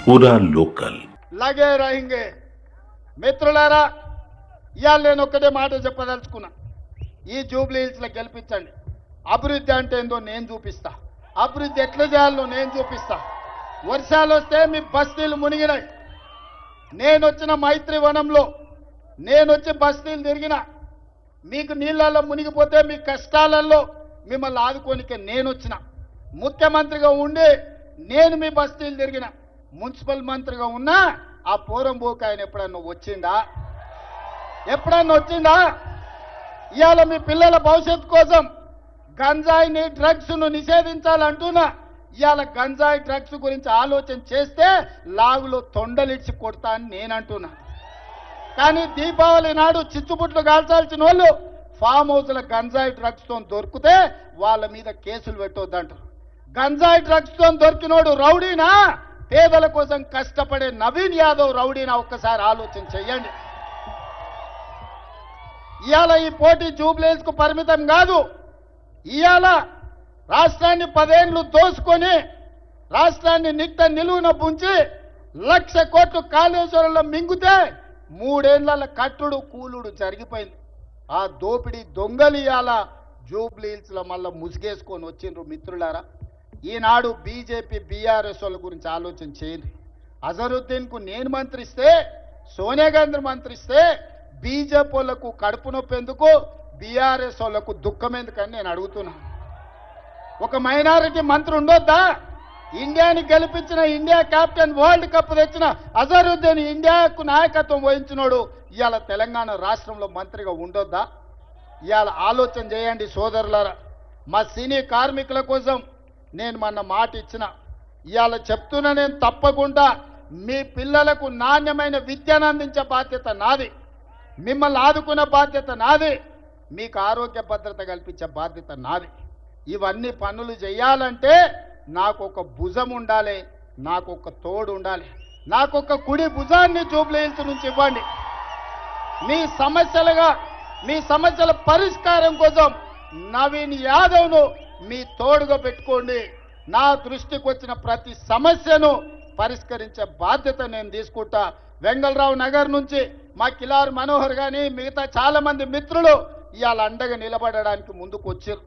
पूरा लोकल लगे रहेंगे మిత్రులారా ఇయాల నేను ఒక్కటే మాట చెప్పదలుచుకున్నా ఈ జూబ్లీ హిల్స్ లో గెలిపించండి అభివృద్ధి అంటే ఏందో నేను చూపిస్తా అభివృద్ధి ఎట్లా చేయాలో నేను చూపిస్తా వర్షాలు వస్తే మీ బస్తీలు మునిగినాయి నేను వచ్చిన మైత్రి వనంలో నేను వచ్చి బస్తీలు తిరిగిన మీకు నీళ్ళల్లో మునిగిపోతే మీ కష్టాలలో మిమ్మల్ని ఆదుకోనికే నేను వచ్చిన ముఖ్యమంత్రిగా ఉండి నేను మీ బస్తీలు తిరిగిన మున్సిపల్ మంత్రిగా ఉన్నా ఆ పోరంబోకు ఆయన ఎప్పుడన్నా వచ్చిందా ఇవాళ మీ పిల్లల భవిష్యత్తు కోసం గంజాయిని డ్రగ్స్ ను నిషేధించాలంటున్నా ఇవాళ గంజాయి డ్రగ్స్ గురించి ఆలోచన చేస్తే లాగులో తొండలిడ్చి కొడతా అని నేనంటున్నా కానీ దీపావళి నాడు చిచ్చుబుట్లు కాల్చాల్సిన వాళ్ళు ఫామ్ హౌస్ల గంజాయి డ్రగ్స్ తో దొరికితే వాళ్ళ మీద కేసులు పెట్టొద్దంటారు గంజాయి డ్రగ్స్ తో దొరికినోడు రౌడీనా పేదల కోసం కష్టపడే నవీన్ యాదవ్ రౌడీనా ఒక్కసారి ఆలోచన చెయ్యండి ఇవాళ ఈ పోటీ జూబ్లీ హిల్స్ కు పరిమితం కాదు ఇవాళ రాష్ట్రాన్ని 10 ఏళ్లు దోసుకొని రాష్ట్రాన్ని నిలువున పుంచి 1,00,000 కోట్లు కాళేశ్వరంలో మింగితే 3 ఏళ్ల కట్టుడు కూలుడు జరిగిపోయింది ఆ దోపిడీ దొంగలు ఇవాళ జూబ్లీ హిల్స్ లో మళ్ళీ ముసుగేసుకొని వచ్చిండ్రు మిత్రులారా ఈనాడు బీజేపీ బీఆర్ఎస్ వాళ్ళ గురించి ఆలోచన చేయండి అజరుద్దీన్ కు నేను మంత్రిస్తే సోనియా గాంధీ మంత్రిస్తే బీజేపీ వాళ్ళకు కడుపు నొప్పి ఎందుకు బీఆర్ఎస్ వాళ్ళకు దుఃఖం ఎందుకని నేను అడుగుతున్నా ఒక మైనారిటీ మంత్రి ఉండొద్దా ఇండియాని గెలిపించిన ఇండియా కెప్టెన్ వరల్డ్ కప్ తెచ్చిన అజరుద్దీన్ ఇండియాకు నాయకత్వం వహించినోడు ఇవాళ తెలంగాణ రాష్ట్రంలో మంత్రిగా ఉండొద్దా ఇవాళ ఆలోచన చేయండి సోదరులారా మా సినీ కార్మికుల కోసం నేను మొన్న మాట ఇచ్చిన ఇవాళ చెప్తున్నా నేను తప్పకుండా మీ పిల్లలకు నాణ్యమైన విద్యను అందించే బాధ్యత నాది మిమ్మల్ని ఆదుకునే బాధ్యత నాది మీకు ఆరోగ్య భద్రత కల్పించే బాధ్యత నాది ఇవన్నీ పనులు చేయాలంటే నాకు ఒక భుజం ఉండాలి నాకు ఒక తోడు ఉండాలి నాకు ఒక కుడి భుజాన్ని జూబ్లీ హిల్స్ నుంచి ఇవ్వండి మీ సమస్యల పరిష్కారం కోసం నవీన్ యాదవ్ను మీ తోడుగా పెట్టుకోండి నా దృష్టికి వచ్చిన ప్రతి సమస్యను పరిష్కరించే బాధ్యత నేను తీసుకుంటా వెంగళరావు నగర్ నుంచి మా కిలార్ మనోహర్ గాని మిగతా చాలా మంది మిత్రులు ఇవాళ అండగా నిలబడడానికి ముందుకు వచ్చారు